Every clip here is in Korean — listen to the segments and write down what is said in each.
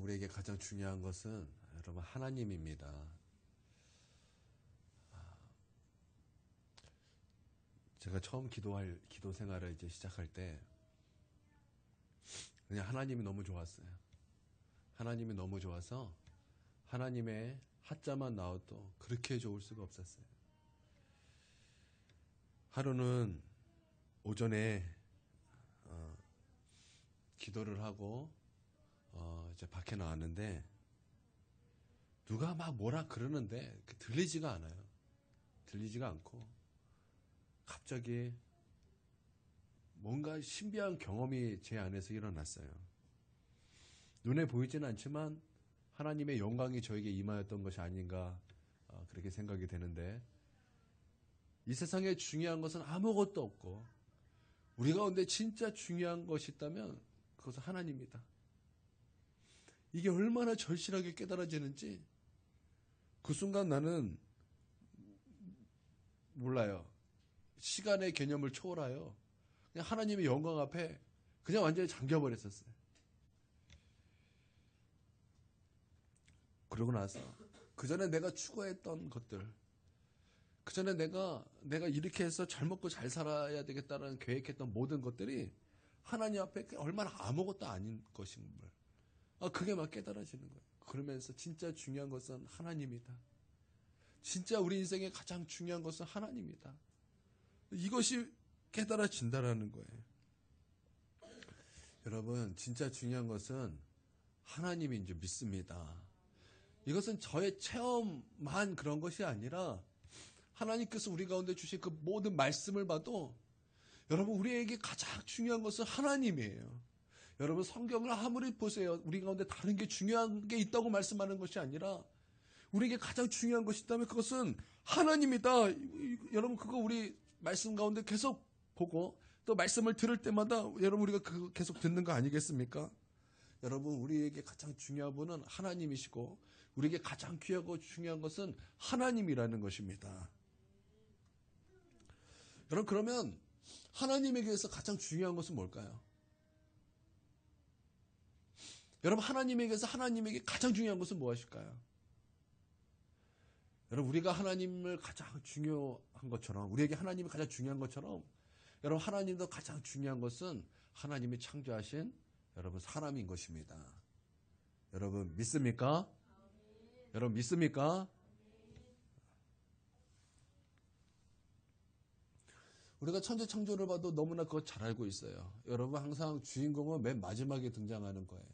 우리에게 가장 중요한 것은 여러분 하나님입니다. 제가 처음 기도 생활을 이제 시작할 때 그냥 하나님이 너무 좋았어요. 하나님이 너무 좋아서 하나님의 하자만 나와도 그렇게 좋을 수가 없었어요. 하루는 오전에 기도를 하고 이제 밖에 나왔는데 누가 막 뭐라 그러는데 들리지가 않아요. 들리지가 않고 갑자기 뭔가 신비한 경험이 제 안에서 일어났어요. 눈에 보이지는 않지만 하나님의 영광이 저에게 임하였던 것이 아닌가 그렇게 생각이 되는데, 이 세상에 중요한 것은 아무것도 없고 우리 가운데 진짜 중요한 것이 있다면 그것은 하나님입니다. 이게 얼마나 절실하게 깨달아지는지 그 순간 나는 몰라요. 시간의 개념을 초월하여 그냥 하나님의 영광 앞에 그냥 완전히 잠겨버렸었어요. 그러고 나서 그 전에 내가 추구했던 것들, 그 전에 내가 이렇게 해서 잘 먹고 잘 살아야 되겠다는 계획했던 모든 것들이 하나님 앞에 얼마나 아무것도 아닌 것인 걸, 그게 막 깨달아지는 거예요. 그러면서 진짜 중요한 것은 하나님이다. 진짜 우리 인생의 가장 중요한 것은 하나님이다. 이것이 깨달아진다라는 거예요. 여러분, 진짜 중요한 것은 하나님인 줄 믿습니다. 이것은 저의 체험만 그런 것이 아니라 하나님께서 우리 가운데 주신 그 모든 말씀을 봐도 여러분, 우리에게 가장 중요한 것은 하나님이에요. 여러분, 성경을 아무리 보세요. 우리 가운데 다른 게 중요한 게 있다고 말씀하는 것이 아니라 우리에게 가장 중요한 것이 있다면 그것은 하나님이다. 여러분, 그거 우리 말씀 가운데 계속 보고 또 말씀을 들을 때마다 여러분 우리가 그거 계속 듣는 거 아니겠습니까? 여러분, 우리에게 가장 중요한 분은 하나님이시고 우리에게 가장 귀하고 중요한 것은 하나님이라는 것입니다. 여러분, 그러면 하나님에게서 가장 중요한 것은 뭘까요? 여러분, 하나님에게 가장 중요한 것은 무엇일까요? 여러분, 우리가 하나님을 가장 중요한 것처럼, 우리에게 하나님이 가장 중요한 것처럼, 여러분, 하나님도 가장 중요한 것은 하나님이 창조하신 여러분 사람인 것입니다. 여러분, 믿습니까? 여러분, 믿습니까? 우리가 천재 창조를 봐도 너무나 그거 잘 알고 있어요. 여러분, 항상 주인공은 맨 마지막에 등장하는 거예요.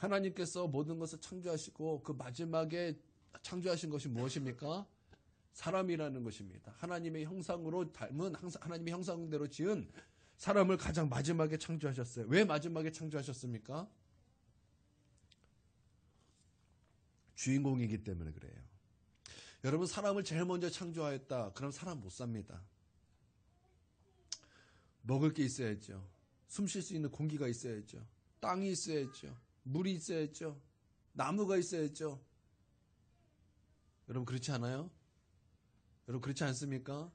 하나님께서 모든 것을 창조하시고 그 마지막에 창조하신 것이 무엇입니까? 사람이라는 것입니다. 하나님의 형상으로 닮은, 하나님의 형상대로 지은 사람을 가장 마지막에 창조하셨어요. 왜 마지막에 창조하셨습니까? 주인공이기 때문에 그래요. 여러분, 사람을 제일 먼저 창조하였다. 그럼 사람 못 삽니다. 먹을 게 있어야죠. 숨 쉴 수 있는 공기가 있어야죠. 땅이 있어야죠. 물이 있어야죠. 나무가 있어야죠. 여러분, 그렇지 않아요? 여러분, 그렇지 않습니까?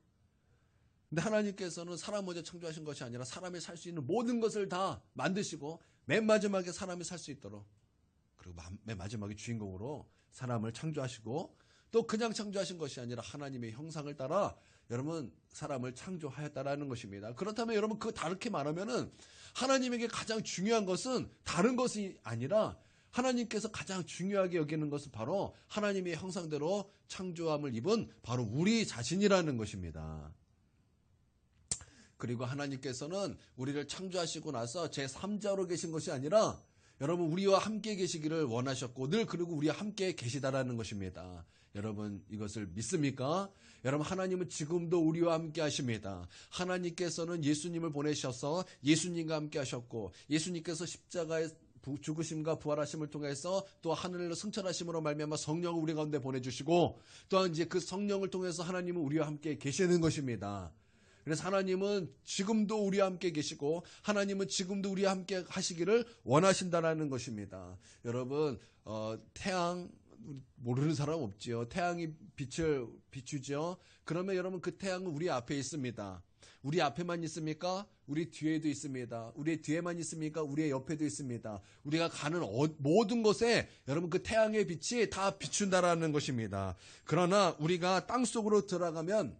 근데 하나님께서는 사람 먼저 창조하신 것이 아니라 사람이 살 수 있는 모든 것을 다 만드시고 맨 마지막에 사람이 살 수 있도록, 그리고 맨 마지막에 주인공으로 사람을 창조하시고, 또 그냥 창조하신 것이 아니라 하나님의 형상을 따라 여러분 사람을 창조하였다라는 것입니다. 그렇다면 여러분, 그 다르게 말하면은 하나님에게 가장 중요한 것은 다른 것이 아니라 하나님께서 가장 중요하게 여기는 것은 바로 하나님의 형상대로 창조함을 입은 바로 우리 자신이라는 것입니다. 그리고 하나님께서는 우리를 창조하시고 나서 제3자로 계신 것이 아니라 여러분, 우리와 함께 계시기를 원하셨고 늘 그리고 우리와 함께 계시다라는 것입니다. 여러분, 이것을 믿습니까? 여러분, 하나님은 지금도 우리와 함께 하십니다. 하나님께서는 예수님을 보내셔서 예수님과 함께 하셨고, 예수님께서 십자가에 죽으심과 부활하심을 통해서 또 하늘로 승천하심으로 말미암아 성령을 우리 가운데 보내주시고, 또한 이제 그 성령을 통해서 하나님은 우리와 함께 계시는 것입니다. 그래서 하나님은 지금도 우리와 함께 계시고 하나님은 지금도 우리와 함께 하시기를 원하신다라는 것입니다. 여러분, 태양 모르는 사람 없지요. 태양이 빛을 비추죠. 그러면 여러분, 그 태양은 우리 앞에 있습니다. 우리 앞에만 있습니까? 우리 뒤에도 있습니다. 우리 뒤에만 있습니까? 우리의 옆에도 있습니다. 우리가 가는 모든 곳에 여러분 그 태양의 빛이 다 비춘다라는 것입니다. 그러나 우리가 땅 속으로 들어가면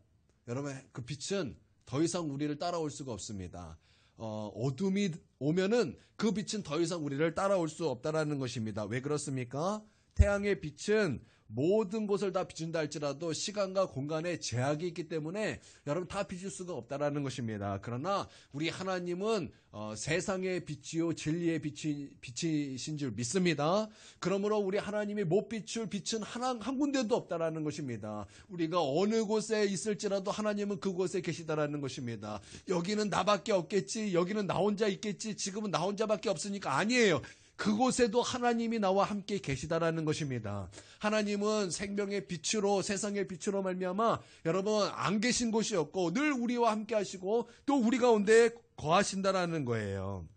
여러분 그 빛은 더 이상 우리를 따라올 수가 없습니다. 어둠이 오면은 그 빛은 더 이상 우리를 따라올 수 없다라는 것입니다. 왜 그렇습니까? 태양의 빛은 모든 곳을 다 비춘다 할지라도 시간과 공간에 제약이 있기 때문에 여러분 다 비출 수가 없다라는 것입니다. 그러나 우리 하나님은 세상의 빛이요 진리의 빛이신 줄 믿습니다. 그러므로 우리 하나님이 못 비출 빛은 한 군데도 없다라는 것입니다. 우리가 어느 곳에 있을지라도 하나님은 그곳에 계시다라는 것입니다. 여기는 나밖에 없겠지, 여기는 나 혼자 있겠지, 지금은 나 혼자밖에 없으니까 아니에요. 그곳에도 하나님이 나와 함께 계시다라는 것입니다. 하나님은 생명의 빛으로 세상의 빛으로 말미암아 여러분 안 계신 곳이 없고 늘 우리와 함께 하시고 또 우리 가운데 거하신다라는 거예요.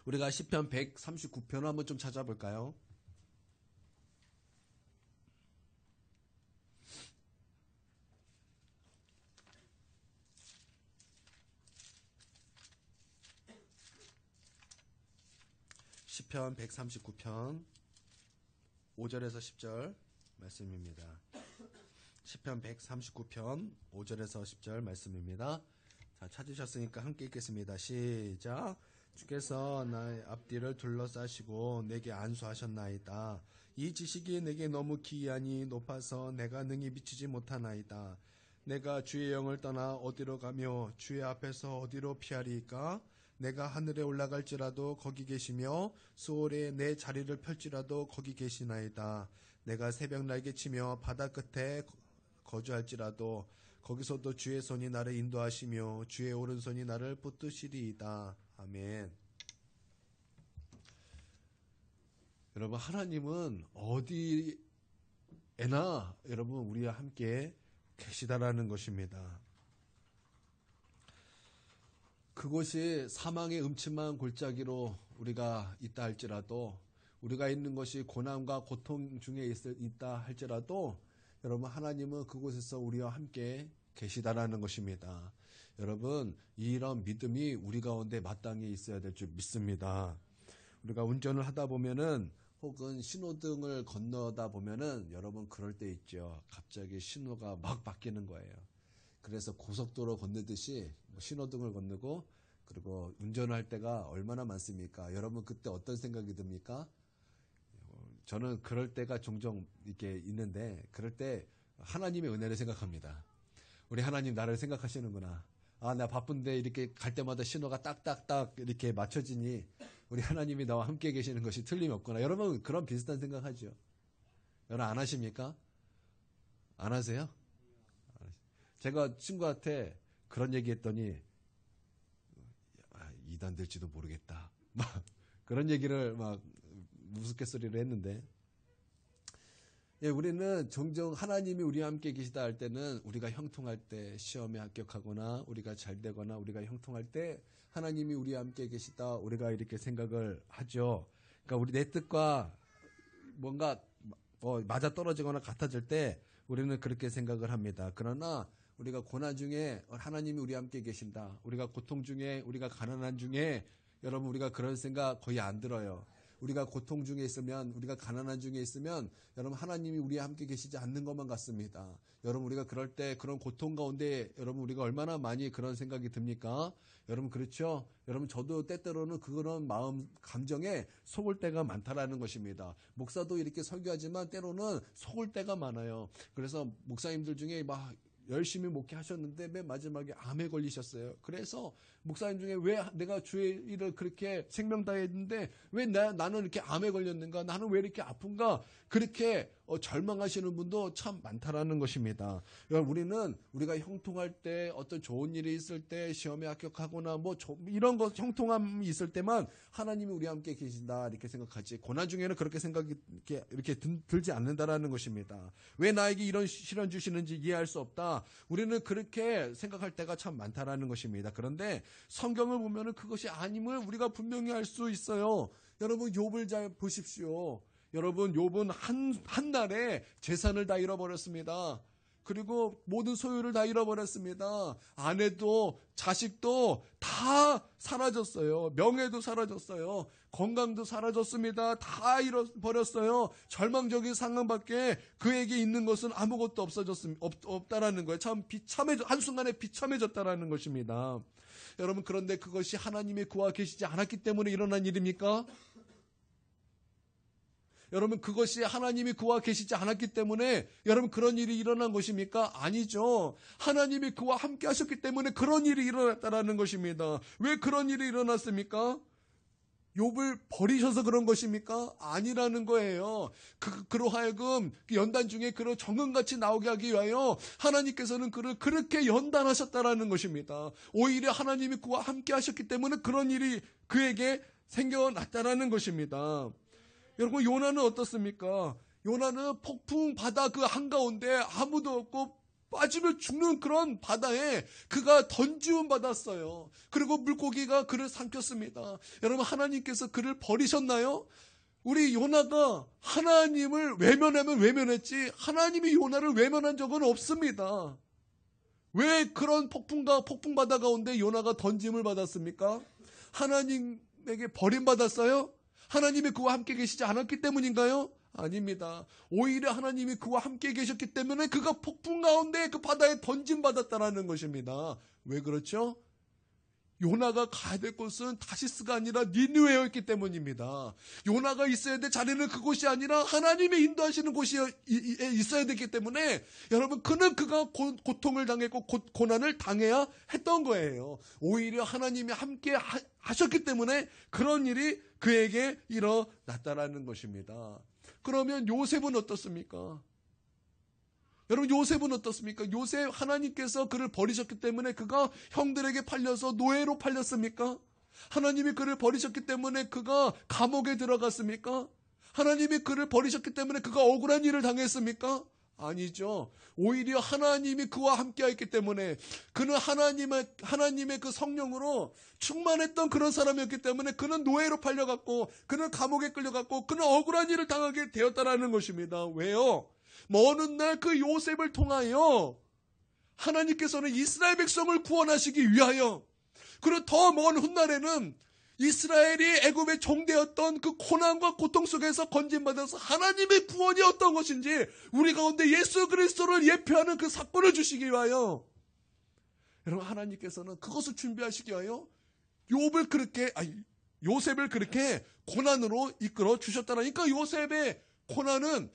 우리가 시편 139편 한번 좀 찾아볼까요? 시편 139편 5절에서 10절 말씀입니다. 시편 139편 5절에서 10절 말씀입니다. 자, 찾으셨으니까 함께 읽겠습니다. 시작. 주께서 나의 앞뒤를 둘러싸시고 내게 안수하셨나이다. 이 지식이 내게 너무 기이하니 높아서 내가 능히 미치지 못하나이다. 내가 주의 영을 떠나 어디로 가며 주의 앞에서 어디로 피하리이까? 내가 하늘에 올라갈지라도 거기 계시며 수월에 내 자리를 펼지라도 거기 계시나이다. 내가 새벽 날개치며 바다 끝에 거주할지라도 거기서도 주의 손이 나를 인도하시며 주의 오른손이 나를 붙드시리이다. 아멘. 여러분 하나님은 어디에나 여러분 우리와 함께 계시다라는 것입니다. 그곳이 사망의 음침한 골짜기로 우리가 있다 할지라도 우리가 있는 것이 고난과 고통 중에 있다 할지라도 여러분 하나님은 그곳에서 우리와 함께 계시다라는 것입니다. 여러분 이런 믿음이 우리 가운데 마땅히 있어야 될 줄 믿습니다. 우리가 운전을 하다 보면은 혹은 신호등을 건너다 보면은 여러분 그럴 때 있죠. 갑자기 신호가 막 바뀌는 거예요. 그래서 고속도로 건너듯이 신호등을 건너고 그리고 운전할 때가 얼마나 많습니까? 여러분 그때 어떤 생각이 듭니까? 저는 그럴 때가 종종 이렇게 있는데 그럴 때 하나님의 은혜를 생각합니다. 우리 하나님 나를 생각하시는구나. 아, 나 바쁜데 이렇게 갈 때마다 신호가 딱딱딱 이렇게 맞춰지니 우리 하나님이 나와 함께 계시는 것이 틀림없구나. 여러분 그런 비슷한 생각하죠? 여러분 안 하십니까? 안 하세요? 제가 친구한테 그런 얘기 했더니 이단 될지도 모르겠다. 막 그런 얘기를 막 우스갯소리를 했는데 예, 우리는 종종 하나님이 우리와 함께 계시다 할 때는 우리가 형통할 때 시험에 합격하거나 우리가 잘 되거나 우리가 형통할 때 하나님이 우리와 함께 계시다 우리가 이렇게 생각을 하죠. 그러니까 우리 내 뜻과 뭔가 맞아 떨어지거나 같아질 때 우리는 그렇게 생각을 합니다. 그러나 우리가 고난 중에 하나님이 우리와 함께 계신다. 우리가 고통 중에 우리가 가난한 중에 여러분 우리가 그런 생각 거의 안 들어요. 우리가 고통 중에 있으면 우리가 가난한 중에 있으면 여러분 하나님이 우리와 함께 계시지 않는 것만 같습니다. 여러분 우리가 그럴 때 그런 고통 가운데 여러분 우리가 얼마나 많이 그런 생각이 듭니까? 여러분 그렇죠? 여러분 저도 때때로는 그런 마음 감정에 속을 때가 많다라는 것입니다. 목사도 이렇게 설교하지만 때로는 속을 때가 많아요. 그래서 목사님들 중에 막 열심히 목회하셨는데 맨 마지막에 암에 걸리셨어요. 그래서 목사님 중에 왜 내가 주의 일을 그렇게 생명 다했는데 왜 나는 이렇게 암에 걸렸는가? 나는 왜 이렇게 아픈가? 그렇게 절망하시는 분도 참 많다라는 것입니다. 우리는 우리가 형통할 때 어떤 좋은 일이 있을 때 시험에 합격하거나 이런 것 형통함이 있을 때만 하나님이 우리와 함께 계신다 이렇게 생각하지 고난 중에는 그렇게 생각이 이렇게 들지 않는다라는 것입니다. 왜 나에게 이런 시련 주시는지 이해할 수 없다. 우리는 그렇게 생각할 때가 참 많다라는 것입니다. 그런데 성경을 보면은 그것이 아님을 우리가 분명히 알 수 있어요. 여러분 욥을 잘 보십시오. 여러분 욥은 한 날에 재산을 다 잃어버렸습니다. 그리고 모든 소유를 다 잃어버렸습니다. 아내도 자식도 다 사라졌어요. 명예도 사라졌어요. 건강도 사라졌습니다. 다 잃어버렸어요. 절망적인 상황밖에 그에게 있는 것은 아무것도 없다라는 거예요. 한순간에 비참해졌다라는 것입니다. 여러분, 그런데 그것이 하나님의 그와 계시지 않았기 때문에 일어난 일입니까? 여러분, 그것이 하나님이 그와 계시지 않았기 때문에 여러분 그런 일이 일어난 것입니까? 아니죠. 하나님이 그와 함께 하셨기 때문에 그런 일이 일어났다라는 것입니다. 왜 그런 일이 일어났습니까? 욥을 버리셔서 그런 것입니까? 아니라는 거예요. 그로 하여금 연단 중에 그를 정금같이 나오게 하기 위하여 하나님께서는 그를 그렇게 연단하셨다라는 것입니다. 오히려 하나님이 그와 함께 하셨기 때문에 그런 일이 그에게 생겨났다라는 것입니다. 여러분, 요나는 어떻습니까? 요나는 폭풍 바다 그 한가운데 아무도 없고 빠지면 죽는 그런 바다에 그가 던지움 받았어요. 그리고 물고기가 그를 삼켰습니다. 여러분, 하나님께서 그를 버리셨나요? 우리 요나가 하나님을 외면하면 외면했지 하나님이 요나를 외면한 적은 없습니다. 왜 그런 폭풍바다 가운데 요나가 던짐을 받았습니까? 하나님에게 버림받았어요? 하나님이 그와 함께 계시지 않았기 때문인가요? 아닙니다. 오히려 하나님이 그와 함께 계셨기 때문에 그가 폭풍 가운데 그 바다에 던짐받았다라는 것입니다. 왜 그렇죠? 요나가 가야 될 곳은 다시스가 아니라 니느웨였기 때문입니다. 요나가 있어야 될 자리는 그곳이 아니라 하나님이 인도하시는 곳이 있어야 되기 때문에 여러분, 그가 고통을 당했고 고난을 당해야 했던 거예요. 오히려 하나님이 함께 하셨기 때문에 그런 일이 그에게 일어났다라는 것입니다. 그러면 요셉은 어떻습니까? 여러분, 요셉은 어떻습니까? 요셉, 하나님께서 그를 버리셨기 때문에 그가 형들에게 팔려서 노예로 팔렸습니까? 하나님이 그를 버리셨기 때문에 그가 감옥에 들어갔습니까? 하나님이 그를 버리셨기 때문에 그가 억울한 일을 당했습니까? 아니죠. 오히려 하나님이 그와 함께했기 때문에 그는 하나님의 그 성령으로 충만했던 그런 사람이었기 때문에 그는 노예로 팔려갔고 그는 감옥에 끌려갔고 그는 억울한 일을 당하게 되었다라는 것입니다. 왜요? 어느 날 그 요셉을 통하여 하나님께서는 이스라엘 백성을 구원하시기 위하여, 그리고 더 먼 훗날에는 이스라엘이 애굽의 종되었던 그 고난과 고통 속에서 건진받아서 하나님의 구원이 어떤 것인지 우리 가운데 예수 그리스도를 예표하는 그 사건을 주시기 위하여, 여러분, 하나님께서는 그것을 준비하시기 위하여 요셉을 그렇게 고난으로 이끌어 주셨다라니까. 요셉의 고난은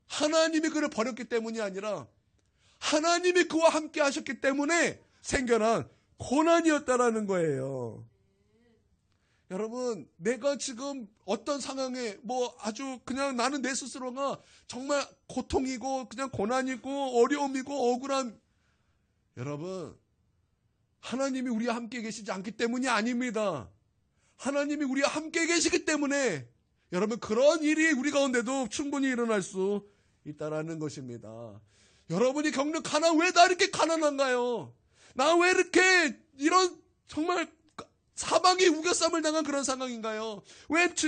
하나님이 그를 버렸기 때문이 아니라 하나님이 그와 함께 하셨기 때문에 생겨난 고난이었다라는 거예요. 여러분, 내가 지금 어떤 상황에 아주 그냥 나는 내 스스로가 정말 고통이고 그냥 고난이고 어려움이고 억울함, 여러분, 하나님이 우리와 함께 계시지 않기 때문이 아닙니다. 하나님이 우리와 함께 계시기 때문에 여러분, 그런 일이 우리 가운데도 충분히 일어날 수 있다라는 것입니다. 여러분이 겪는 가난, 왜 나 이렇게 가난한가요? 나 왜 이렇게 이런 정말 사방에 우겨쌈을 당한 그런 상황인가요?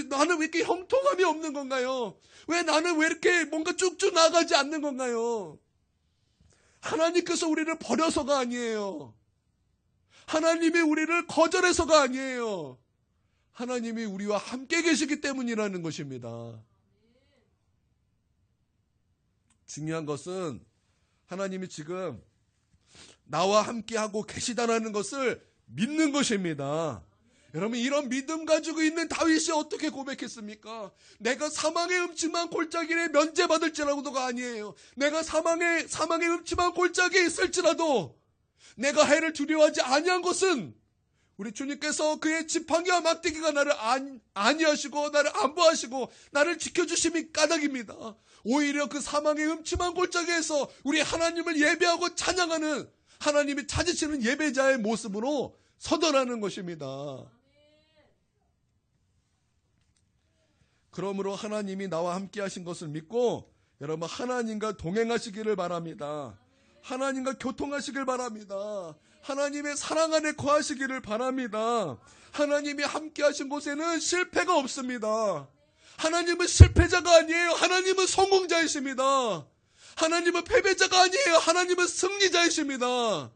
나는 왜 이렇게 형통함이 없는 건가요? 나는 왜 이렇게 뭔가 쭉쭉 나가지 않는 건가요? 하나님께서 우리를 버려서가 아니에요. 하나님이 우리를 거절해서가 아니에요. 하나님이 우리와 함께 계시기 때문이라는 것입니다. 중요한 것은 하나님이 지금 나와 함께하고 계시다라는 것을 믿는 것입니다. 여러분, 이런 믿음 가지고 있는 다윗이 어떻게 고백했습니까? 내가 사망의 음침한 골짜기에 면제받을지라도가 아니에요. 내가 사망의 음침한 골짜기에 있을지라도 내가 해를 두려워하지 아니한 것은 우리 주님께서 그의 지팡이와 막대기가 나를 안위하시고 나를 안보하시고 나를 지켜주심이 까닭입니다. 오히려 그 사망의 음침한 골짜기에서 우리 하나님을 예배하고 찬양하는 하나님이 찾으시는 예배자의 모습으로 서더라는 것입니다. 그러므로 하나님이 나와 함께 하신 것을 믿고 여러분, 하나님과 동행하시기를 바랍니다. 하나님과 교통하시길 바랍니다. 하나님의 사랑 안에 거하시기를 바랍니다. 하나님이 함께 하신 곳에는 실패가 없습니다. 하나님은 실패자가 아니에요. 하나님은 성공자이십니다. 하나님은 패배자가 아니에요. 하나님은 승리자이십니다.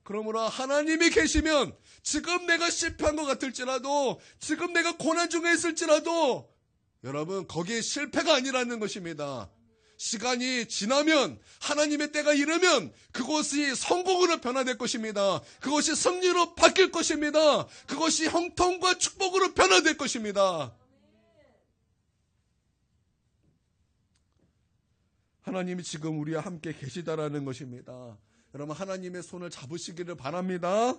그러므로 하나님이 계시면 지금 내가 실패한 것 같을지라도, 지금 내가 고난 중에 있을지라도 여러분 거기에 실패가 아니라는 것입니다. 시간이 지나면, 하나님의 때가 이르면 그것이 성공으로 변화될 것입니다. 그것이 승리로 바뀔 것입니다. 그것이 형통과 축복으로 변화될 것입니다. 하나님이 지금 우리와 함께 계시다라는 것입니다. 여러분 하나님의 손을 잡으시기를 바랍니다.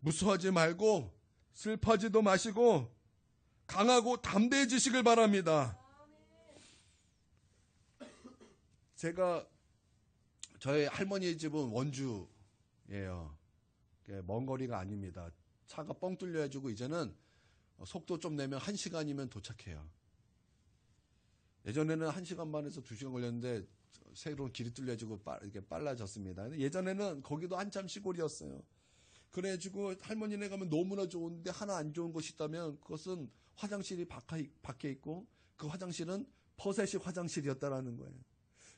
무서워하지 말고 슬퍼하지도 마시고 강하고 담대해지시길 바랍니다. 제가 저희 할머니 집은 원주예요. 먼 거리가 아닙니다. 차가 뻥 뚫려가지고 이제는 속도 좀 내면 1시간이면 도착해요. 예전에는 1시간 반에서 2시간 걸렸는데 새로운 길이 뚫려지고 이렇게 빨라졌습니다. 예전에는 거기도 한참 시골이었어요. 그래가지고 할머니네 가면 너무나 좋은데 하나 안 좋은 것이 있다면 그것은 화장실이 밖에 있고 그 화장실은 퍼셋식 화장실이었다라는 거예요.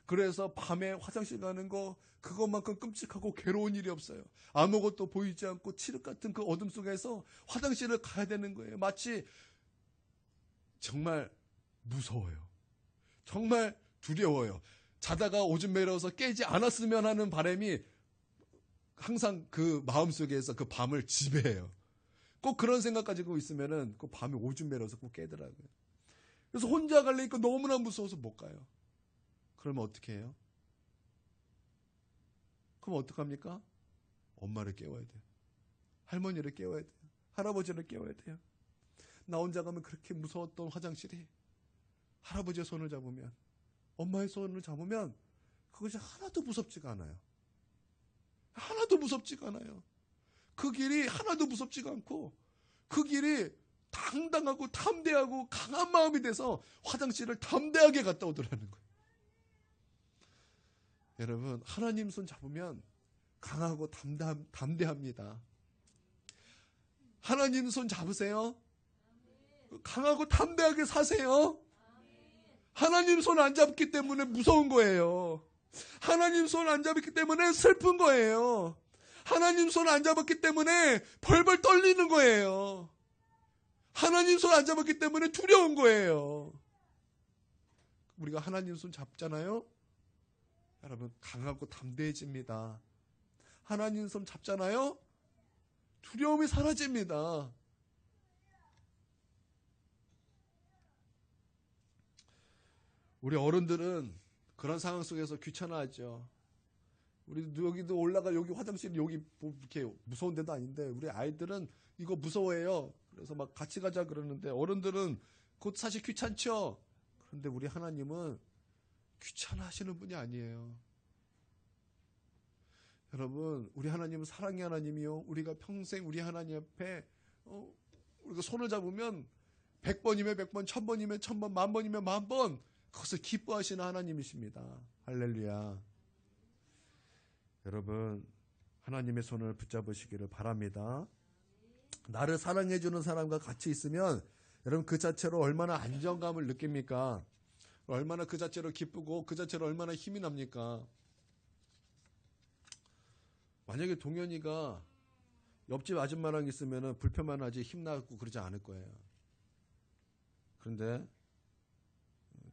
그래서 밤에 화장실 가는 거 그것만큼 끔찍하고 괴로운 일이 없어요. 아무것도 보이지 않고 칠흑 같은 그 어둠 속에서 화장실을 가야 되는 거예요. 마치 정말 무서워요. 정말 두려워요. 자다가 오줌 매려서 깨지 않았으면 하는 바람이 항상 그 마음속에서 그 밤을 지배해요. 꼭 그런 생각 가지고 있으면은 그 밤에 오줌 매려서 꼭 깨더라고요. 그래서 혼자 가려니까 너무나 무서워서 못 가요. 그러면 어떻게 해요? 그럼 어떡합니까? 엄마를 깨워야 돼요. 할머니를 깨워야 돼요. 할아버지를 깨워야 돼요. 나 혼자 가면 그렇게 무서웠던 화장실이 할아버지의 손을 잡으면, 엄마의 손을 잡으면 그것이 하나도 무섭지가 않아요. 하나도 무섭지가 않아요. 그 길이 하나도 무섭지가 않고 그 길이 당당하고 담대하고 강한 마음이 돼서 화장실을 담대하게 갔다 오더라는 거예요. 여러분 하나님 손 잡으면 강하고 담대합니다. 하나님 손 잡으세요. 강하고 담대하게 사세요. 하나님 손 안 잡기 때문에 무서운 거예요. 하나님 손 안 잡았기 때문에 슬픈 거예요. 하나님 손 안 잡았기 때문에 벌벌 떨리는 거예요. 하나님 손 안 잡았기 때문에 두려운 거예요. 우리가 하나님 손 잡잖아요. 여러분 강하고 담대해집니다. 하나님 손 잡잖아요. 두려움이 사라집니다. 우리 어른들은 그런 상황 속에서 귀찮아하죠. 우리 여기도 올라가 여기 화장실 여기 이렇게 무서운 데도 아닌데 우리 아이들은 이거 무서워해요. 그래서 막 같이 가자 그러는데 어른들은 그것 사실 귀찮죠. 그런데 우리 하나님은 귀찮아하시는 분이 아니에요. 여러분 우리 하나님은 사랑의 하나님이요. 우리가 평생 우리 하나님 앞에 우리가 손을 잡으면 100번이면 100번, 1000번이면 1000번, 10,000번이면 10,000번 그것을 기뻐하시는 하나님이십니다. 할렐루야. 여러분 하나님의 손을 붙잡으시기를 바랍니다. 나를 사랑해주는 사람과 같이 있으면 여러분 그 자체로 얼마나 안정감을 느낍니까? 얼마나 그 자체로 기쁘고 그 자체로 얼마나 힘이 납니까? 만약에 동현이가 옆집 아줌마랑 있으면 불편만 하지 힘나고 그러지 않을 거예요. 그런데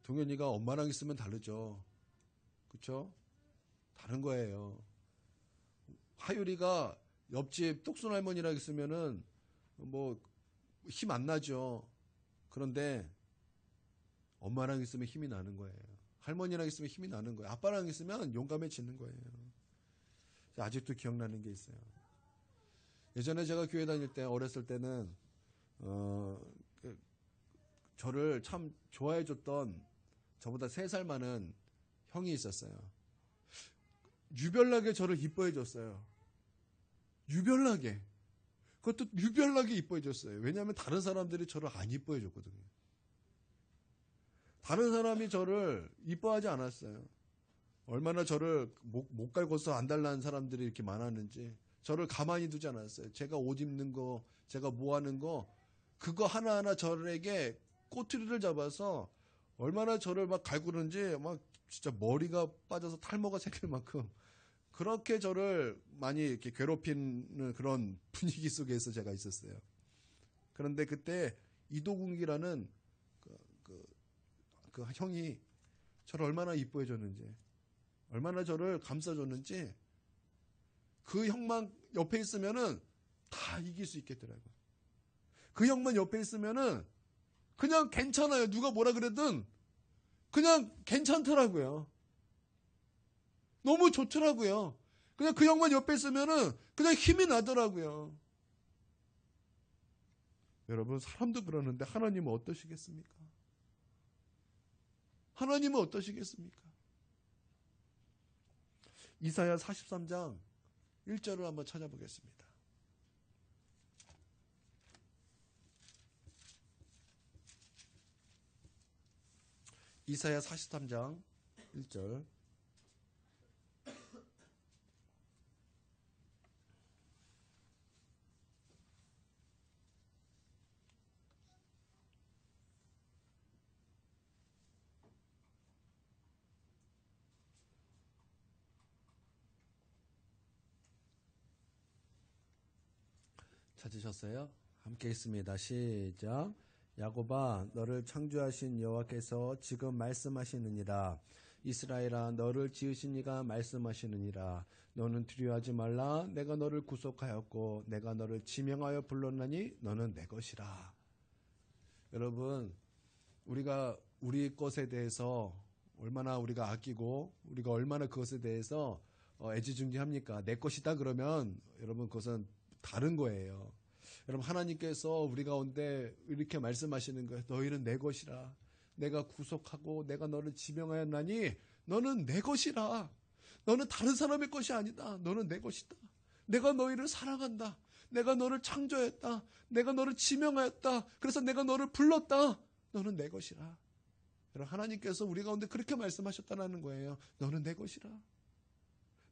동현이가 엄마랑 있으면 다르죠. 그렇죠? 다른 거예요. 하율이가 옆집 똑순 할머니랑 있으면은 뭐 힘 안 나죠. 그런데 엄마랑 있으면 힘이 나는 거예요. 할머니랑 있으면 힘이 나는 거예요. 아빠랑 있으면 용감해지는 거예요. 아직도 기억나는 게 있어요. 예전에 제가 교회 다닐 때 어렸을 때는 저를 참 좋아해줬던 저보다 3살 많은 형이 있었어요. 유별나게 저를 이뻐해줬어요. 유별나게. 그것도 유별나게 이뻐해줬어요. 왜냐하면 다른 사람들이 저를 안 이뻐해줬거든요. 다른 사람이 저를 이뻐하지 않았어요. 얼마나 저를 못 갈고서 안달나는 사람들이 이렇게 많았는지 저를 가만히 두지 않았어요. 제가 옷 입는 거, 제가 뭐 하는 거 그거 하나하나 저에게 꼬투리를 잡아서 얼마나 저를 막 갈구는지 막 진짜 머리가 빠져서 탈모가 생길 만큼 그렇게 저를 많이 이렇게 괴롭히는 그런 분위기 속에서 제가 있었어요. 그런데 그때 이도국이라는 그 형이 저를 얼마나 이뻐해 줬는지, 얼마나 저를 감싸줬는지, 그 형만 옆에 있으면은 다 이길 수 있겠더라고요. 그 형만 옆에 있으면은 그냥 괜찮아요. 누가 뭐라 그래든 그냥 괜찮더라고요. 너무 좋더라고요. 그냥 그 형만 옆에 있으면은 그냥 힘이 나더라고요. 여러분, 사람도 그러는데 하나님은 어떠시겠습니까? 하나님은 어떠시겠습니까? 이사야 43장 1절을 한번 찾아보겠습니다. 이사야 43장 1절. 찾으셨어요? 함께 있습니다. 시작. 야곱아, 너를 창조하신 여호와께서 지금 말씀하시느니라. 이스라엘아, 너를 지으신 이가 말씀하시느니라. 너는 두려워하지 말라. 내가 너를 구속하였고 내가 너를 지명하여 불렀나니 너는 내 것이라. 여러분, 우리가 우리 것에 대해서 얼마나 우리가 아끼고 우리가 얼마나 그것에 대해서 애지중지합니까? 내 것이다 그러면 여러분 그것은 다른 거예요. 여러분, 하나님께서 우리 가운데 이렇게 말씀하시는 거예요. 너희는 내 것이라. 내가 구속하고 내가 너를 지명하였나니 너는 내 것이라. 너는 다른 사람의 것이 아니다. 너는 내 것이다. 내가 너희를 사랑한다. 내가 너를 창조했다. 내가 너를 지명하였다. 그래서 내가 너를 불렀다. 너는 내 것이라. 여러분, 하나님께서 우리 가운데 그렇게 말씀하셨다는 거예요. 너는 내 것이라.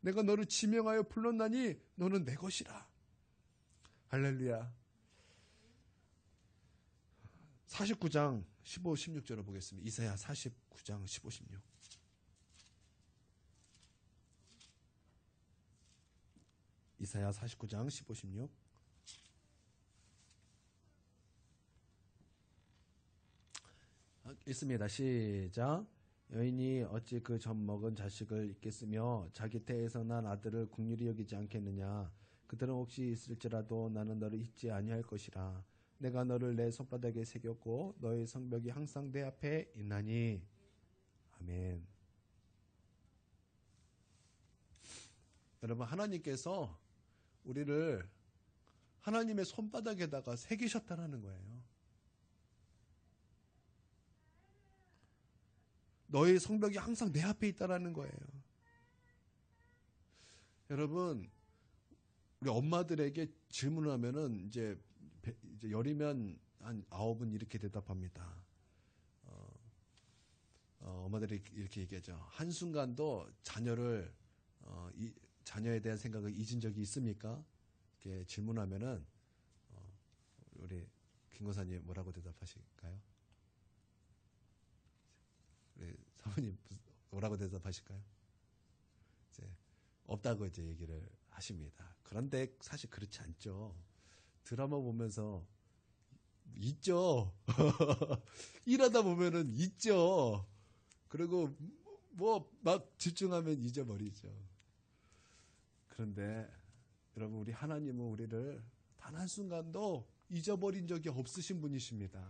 내가 너를 지명하여 불렀나니 너는 내 것이라. 할렐루야. 49장 15, 16절을 보겠습니다. 이사야 49장 15, 16. 이사야 49장 15, 16. 읽습니다. 시작. 여인이 어찌 그 젖 먹은 자식을 잊겠으며 자기 태에서 난 아들을 긍휼히 여기지 않겠느냐. 그들은 혹시 있을지라도 나는 너를 잊지 아니할 것이라. 내가 너를 내 손바닥에 새겼고 너의 성벽이 항상 내 앞에 있나니. 아멘. 여러분, 하나님께서 우리를 하나님의 손바닥에다가 새기셨다는 거예요. 너의 성벽이 항상 내 앞에 있다라는 거예요. 여러분, 우리 엄마들에게 질문을 하면은 이제 열이면 한 9은 이렇게 대답합니다. 엄마들이 이렇게 얘기하죠. 한순간도 자녀에 대한 생각을 잊은 적이 있습니까? 이렇게 질문하면은 우리 김고사님 뭐라고 대답하실까요? 우리 사모님 뭐라고 대답하실까요? 이제 없다고 이제 얘기를 하십니다. 그런데 사실 그렇지 않죠. 드라마 보면서 있죠. 일하다 보면은 있죠. 그리고 뭐 막 집중하면 잊어버리죠. 그런데 여러분, 우리 하나님은 우리를 단 한순간도 잊어버린 적이 없으신 분이십니다.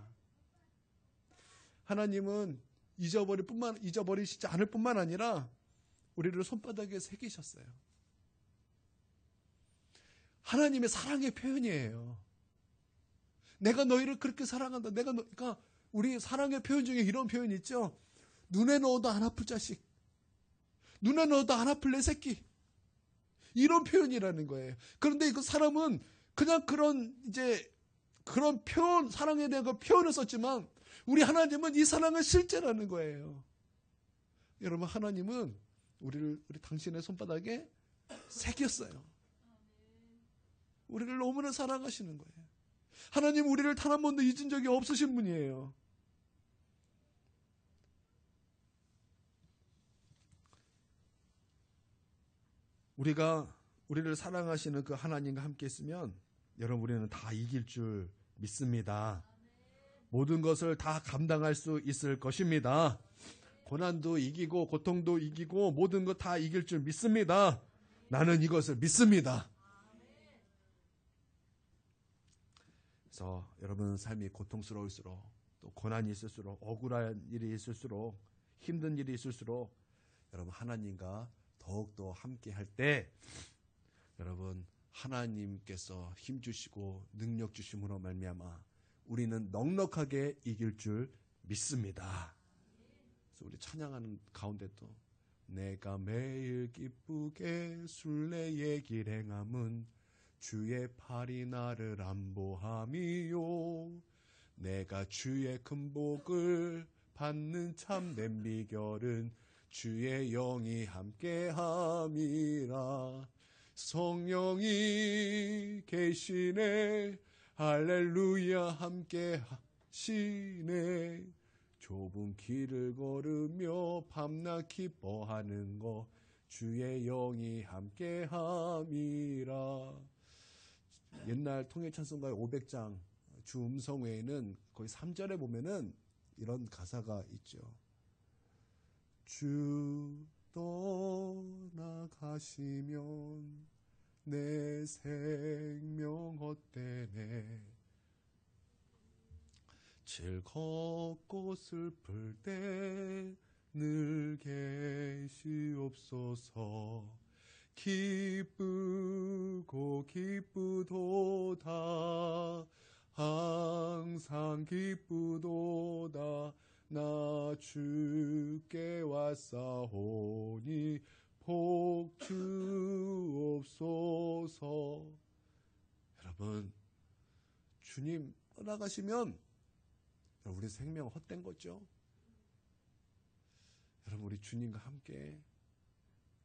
하나님은 잊어버리시지 않을 뿐만 아니라 우리를 손바닥에 새기셨어요. 하나님의 사랑의 표현이에요. 내가 너희를 그렇게 사랑한다. 그러니까 우리 사랑의 표현 중에 이런 표현이 있죠. 눈에 넣어도 안 아플 자식. 눈에 넣어도 안 아플 내 새끼. 이런 표현이라는 거예요. 그런데 그 사람은 그냥 그런 표현, 사랑에 대한 그 표현을 썼지만 우리 하나님은 이 사랑은 실제라는 거예요. 여러분, 하나님은 우리 당신의 손바닥에 새겼어요. 우리를 너무나 사랑하시는 거예요. 하나님 우리를 단 한 번도 잊은 적이 없으신 분이에요. 우리를 사랑하시는 그 하나님과 함께 있으면 여러분 우리는 다 이길 줄 믿습니다. 모든 것을 다 감당할 수 있을 것입니다. 고난도 이기고 고통도 이기고 모든 것 다 이길 줄 믿습니다. 나는 이것을 믿습니다. 그래서 여러분 삶이 고통스러울수록 또 고난이 있을수록 억울한 일이 있을수록 힘든 일이 있을수록 여러분 하나님과 더욱더 함께 할 때 여러분 하나님께서 힘 주시고 능력 주심으로 말미암아 우리는 넉넉하게 이길 줄 믿습니다. 그래서 우리 찬양하는 가운데도 내가 매일 기쁘게 순례의 길 행함은 주의 팔이 나를 안보함이요 내가 주의 큰 복을 받는 참된 비결은 주의 영이 함께함이라. 성령이 계시네 할렐루야 함께 하시네. 좁은 길을 걸으며 밤낮 기뻐하는 것 주의 영이 함께함이라. 옛날 통일찬송가의 500장 주 음성 외에는 거의 3절에 보면은 이런 가사가 있죠. 주 떠나가시면 내 생명 헛되네. 즐겁고 슬플 때 늘 계시옵소서. 기쁘고 기쁘도다 항상 기쁘도다 나 주께 왔사오니 복 주옵소서. 여러분 주님 떠나가시면 우리 생명 헛된 거죠. 여러분 우리 주님과 함께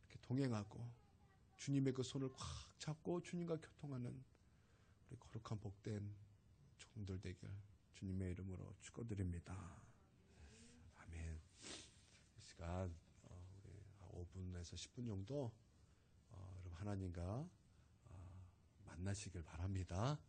이렇게 동행하고 주님의 그 손을 꽉 잡고 주님과 교통하는 우리 거룩한 복된 종들 되길 주님의 이름으로 축원드립니다. 아멘. 이 시간 우리 5분에서 10분 정도 여러분 하나님과 만나시길 바랍니다.